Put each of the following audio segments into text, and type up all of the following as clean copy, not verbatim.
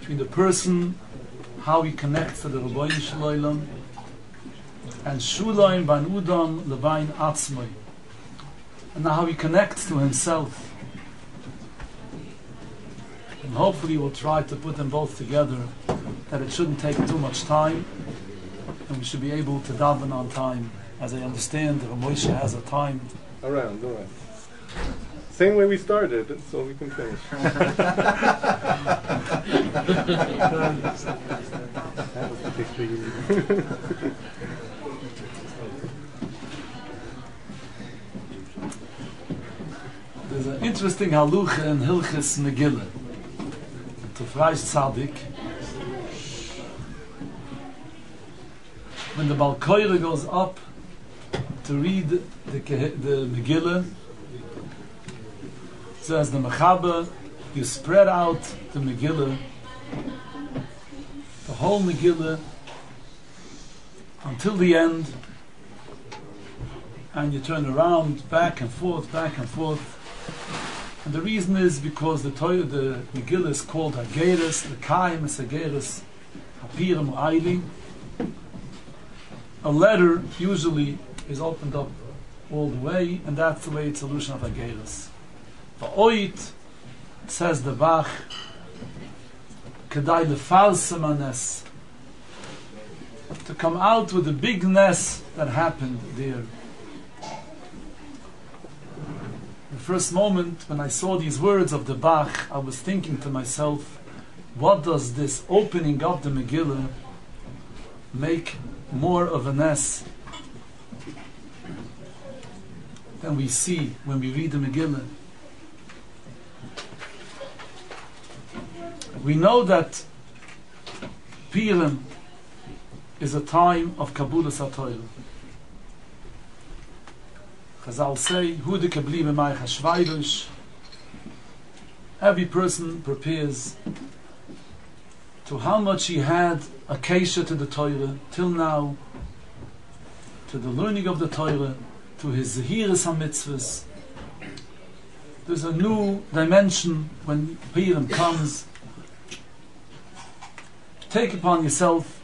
between the person, how he connects to the Rabbi Shalom, and Shulaim Ban Udam Levain Atzmai, and how he connects to himself. And hopefully we'll try to put them both together, that it shouldn't take too much time, and we should be able to daven on time. As I understand, Moshe has a time. Around. Same way we started, so we can finish. That was the picture you needed. There's an interesting halucha in Hilchis Megillah. To Freish Tzaddik, when the Balkoire goes up to read the Megillah, so as the Mechaber, you spread out the Megillah, the whole Megillah, until the end, and you turn around, back and forth, and the reason is because the Megillah is called Hageres, the Kaim is Hageres, Hapirim Aili. A letter usually is opened up all the way, and that's the way it's a solution of Hageres. Va'oit, says the Bach, Kedai lefalsem hanes, to come out with the big ness that happened there. The first moment when I saw these words of the Bach, I was thinking to myself, what does this opening of the Megillah make more of a ness than we see when we read the Megillah? We know that Purim is a time of Kabbalas HaTorah. Chazal say, Hu de kebliebe mei chashvaydish. Every person prepares to how much he had a kesha to the Torah till now, to the learning of the Torah, to his zehiras ha-mitzvahs. There's a new dimension when Purim comes. Take upon yourself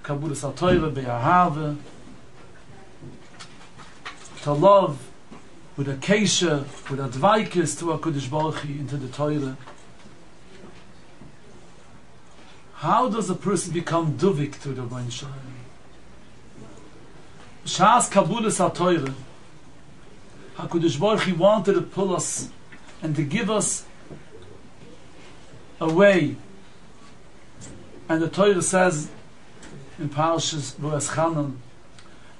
Kabbalas HaTorah be'ahava, to love with a kesha, with a dvaikis to a Kodesh Baruch Hu, into the Torah. How does a person become duvik to the Rabbi Shalom? Shas Kabbalas HaTorah, HaKodesh Baruch Hu wanted to pull us and to give us a way. And the Torah says in Parshas Boaz Chanan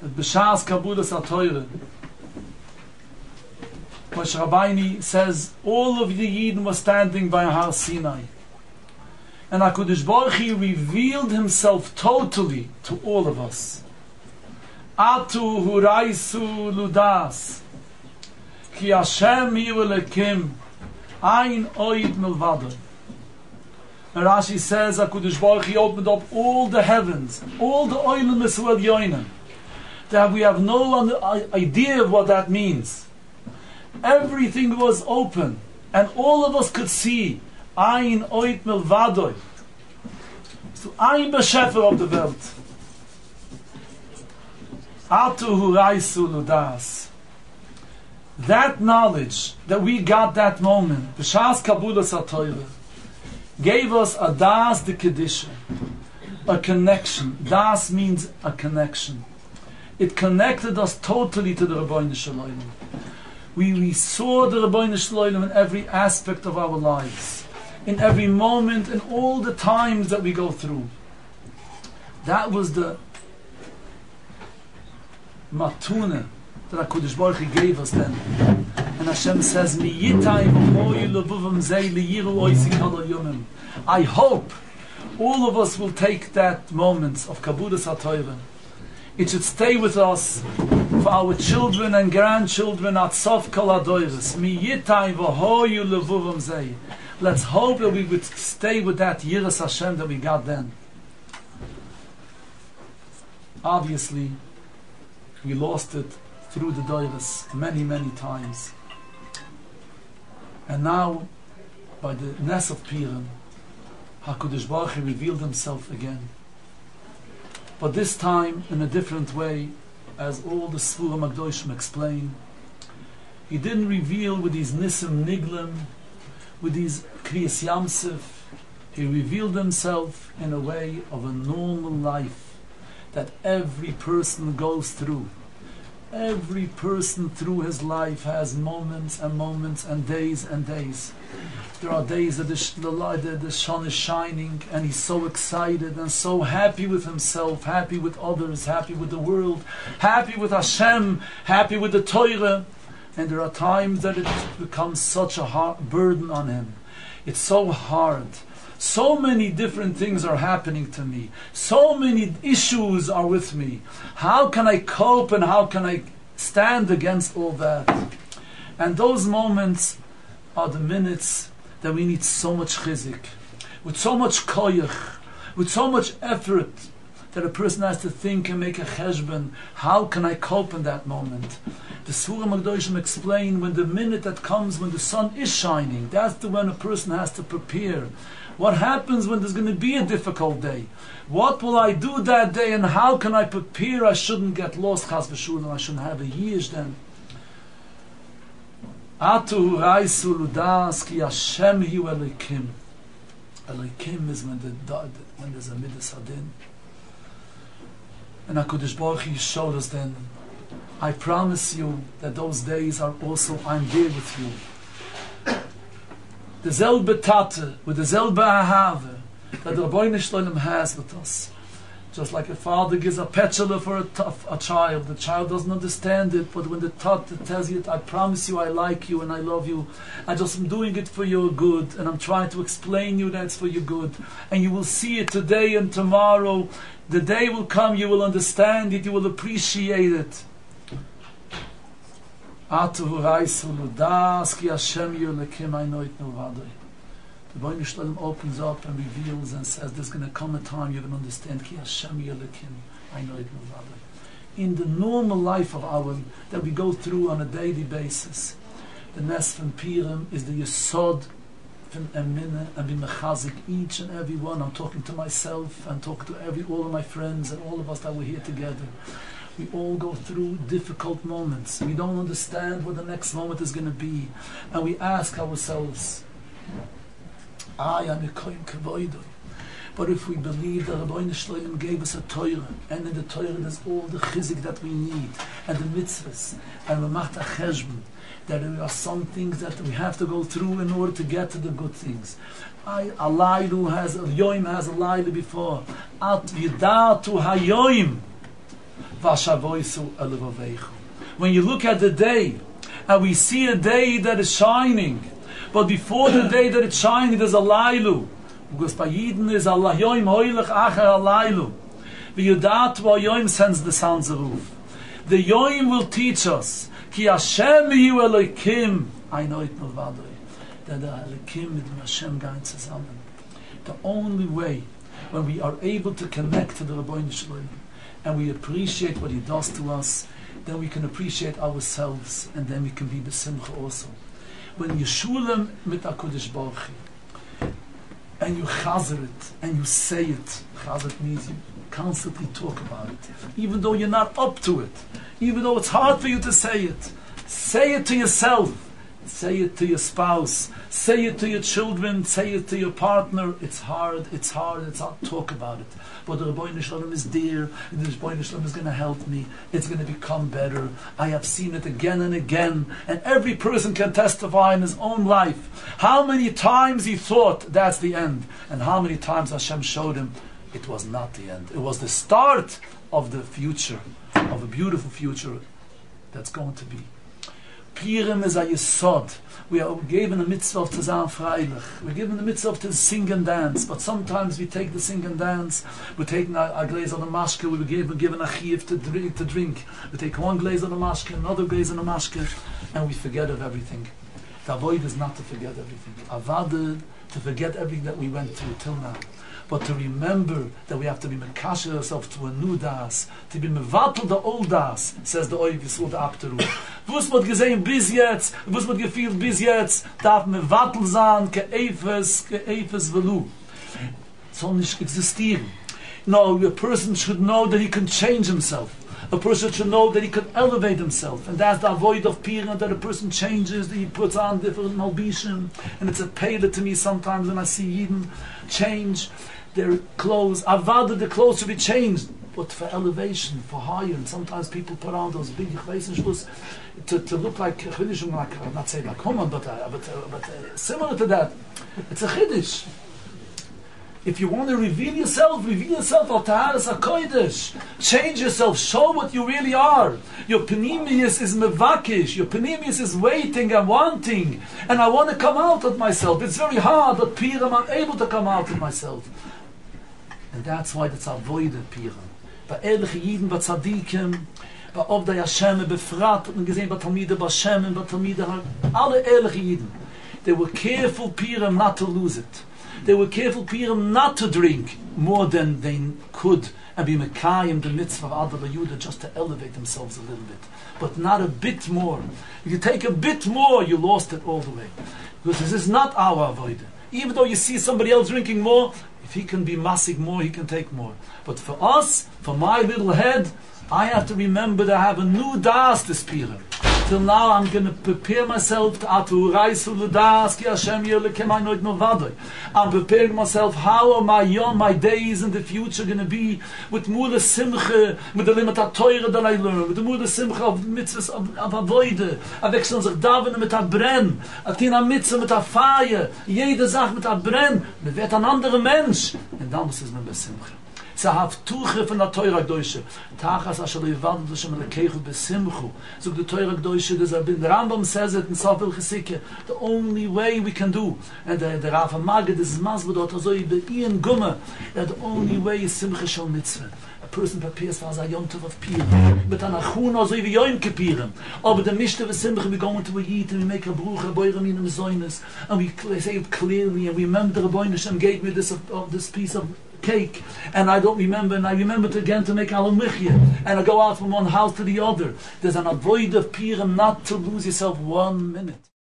that b'shas Kabbalas HaTorah, Moshe Rabbeinu says all of the Yidden were standing by Har Sinai, and HaKadosh Baruch Hu revealed Himself totally to all of us. Atu huraisu ludas ki Hashem yivelekim ein oid milvado. And Rashi says HaKadosh Baruch Hu opened up all the heavens, all the oilim Yisrael yoinem, that we have no idea of what that means. Everything was open, and all of us could see ein oid milvado. So ein beshefer of the Welt. Atu huraisu ludas. That knowledge that we got that moment, b'shas Kabbalas HaTorah, gave us a das de kedisha, a connection. Das means a connection. It connected us totally to the Rabbi Shalom. We saw the Rabbi Shalom in every aspect of our lives, in every moment, in all the times that we go through. That was the matuna that HaKadosh Baruch Hu gave us then. And Hashem says, I hope all of us will take that moment of Kabbalas HaTorah. It should stay with us for our children and grandchildren at Sof Kol HaDoros. Let's hope that we would stay with that Yiras Hashem that we got then. Obviously, we lost it through the Doros many, many times. And now, by the Ness of Purim, HaKadosh Baruch Hu revealed himself again. But this time in a different way, as all the Sfura Magdoshim explain. He didn't reveal with these Nisim Niglim, with these Kriyas Yamsef. He revealed himself in a way of a normal life that every person goes through. Every person through his life has moments and moments and days and days. There are days that the sun is shining and he's so excited and so happy with himself, happy with others, happy with the world, happy with Hashem, happy with the Torah. And there are times that it becomes such a hard burden on him. It's so hard. So many different things are happening to me. So many issues are with me. How can I cope and how can I stand against all that? And those moments are the minutes that we need so much chizik, with so much koyach, with so much effort, that a person has to think and make a cheshbon. How can I cope in that moment? The Sfura Magdoshim explain when the minute that comes when the sun is shining, that's the when a person has to prepare. What happens when there's going to be a difficult day? What will I do that day and how can I prepare? I shouldn't get lost, chas v'shulem, I shouldn't have a yish then. Atu raisu ludas ki Hashem hu Elokim. Elokim is when there's a midas hadin. And HaKadosh Baruch Hu showed us then, I promise you that those days are also, I'm there with you. The selbe tate, with the selbe ahave, that the Rabbi Shalom has with us. Just like a father gives a petula for a child, the child doesn't understand it, but when the tate tells you, I promise you I like you and I love you, I just am doing it for your good, and I'm trying to explain you that it's for your good, and you will see it today and tomorrow. The day will come, you will understand it, you will appreciate it. The Rabbi Shalom opens up and reveals and says, there's going to come a time you're going to understand Ki Hashem Yelekim, I know it no. In the normal life of our that we go through on a daily basis, the Nes from Purim is the Yesod from Emine and be mechazik each and every one. I'm talking to myself and talking to all of my friends and all of us that were here together. We all go through difficult moments. We don't understand what the next moment is going to be, and we ask ourselves, I am a kohen kavoidoi. But if we believe that Rabbi Shalom gave us a Torah, and in the Torah there's all the chizik that we need, and the mitzvahs, and we macht a cheshbon, that there are some things that we have to go through in order to get to the good things. A laylu has a yoim has a laylu before. At yidatu hayoim v'ashavoisu elevaveichu. When you look at the day, and we see a day that is shining, but before the day that it's shining, there's a laylu. Because by Yidden is Allah yoim hoilech acher alaylu. V'yudatu hayoim sends the sounds of roof. The yoim will teach us Ki Hashem hu Elokim, I know it milvadoi. That the Elokim mit Hashem gehen zusammen. The only way when we are able to connect to the Rabbi Shalom and we appreciate what he does to us, then we can appreciate ourselves, and then we can be besimcha also. When you shulem mit HaKadosh Baruch Hu, and you chazer it, and you say it, chazer means you constantly talk about it, even though you're not up to it, even though it's hard for you to say it to yourself, say it to your spouse, say it to your children, say it to your partner. It's hard, talk about it. But the Rabbi Shalom is there, and the Rabbi Shalom is going to help me. It's going to become better. I have seen it again and again, and every person can testify in his own life how many times he thought that's the end, and how many times Hashem showed him it was not the end. It was the start of the future, of a beautiful future that's going to be. Purim is a yesod. We are given a mitzvah of Tazam Freilich. We're given the mitzvah to sing and dance, but sometimes we take the sing and dance, we're taking a glaze of the mashke, we were given a chiyuv to drink. We take one glaze of the mashke, another glaze of the mashke, and we forget of everything. The avoid is not to forget everything. Avada, to forget everything that we went through till now. But to remember that we have to be mekasher ourselves to a new das, to be mevatel the old das, says the Oiv Yisrael the Abteru. Wus mod gesehen bis jetzt, wus mod gefühlt bis jetzt, darf mevatel sein, ke eifes velu. soll nicht existieren. No, a person should know that he can change himself. A person should know that he can elevate himself. And that's the avoid of Purim, that a person changes, that he puts on different malbishim. And it's a payda to me sometimes when I see Yidden change their clothes. Avada, the clothes should be changed, but for elevation, for higher. And sometimes people put on those big chveisen to look like chiddush, like, I'm not saying like Human, but similar to that. It's a chiddush. If you want to reveal yourself al taharas hakodesh. Change yourself, show what you really are. Your panemius is mevakish, your panemius is waiting and wanting, and I want to come out of myself. It's very hard, but Purim I'm able to come out of myself. And that's why it's avoided Purim. Bei ehrlichen Yidden, bei Tzadikim, bei Ovdei Hashem, befrat, und gesehen bei Talmide, bei Shem, bei Talmide, alle ehrlichen Yidden. They were careful Purim not to lose it. They were careful Purim not to drink more than they could and be Mekayim, the mitzvah of Adar Yudah, just to elevate themselves a little bit. But not a bit more. If you take a bit more, you lost it all the way. Because this is not our avodah. Even though you see somebody else drinking more, if he can be masig more, he can take more. But for us, for my little head, I have to remember to have a new das this Purim. Till now, I'm going to prepare myself to Aturaisu L'das Ki Hashem Yerlekem Anoid Novadoi. I'm preparing myself. How are my days in the future going to be with Mula Simcha, with the limit of Torah that I learn, with the Mula Simcha of mitzvahs of Avoide, wechseln sich Davenen mit Brenn, Atina Mitzvah mit Feier, jede Sache mit Brenn, man wird ein anderer Mensch. Und dann muss es mit Simcha. Ze have tuche von der Teure Gdoische. Tachas asher leivadu d'Hashem lekeichu besimchu. So the Teure Gdoische, the Rambam says it in Sofel Chesike, the only way we can do, and the Rav HaMagid is masbud dort also the Ian Gumme, that the only way is Simcha Shel Mitzvah. A person prepares for a Yom Tov of Purim, but an Achun also even Yom Kippurim. But the Mishnah of Simcha, we go into a Yid and we make a Bruch, a Boiram in the Zoynes, and we say it clearly, and we remember the Rabbi Hashem gave me this piece of cake, and I don't remember, and I remembered again to make Alam Michya, and I go out from one house to the other. There's an avoid of Purim not to lose yourself 1 minute.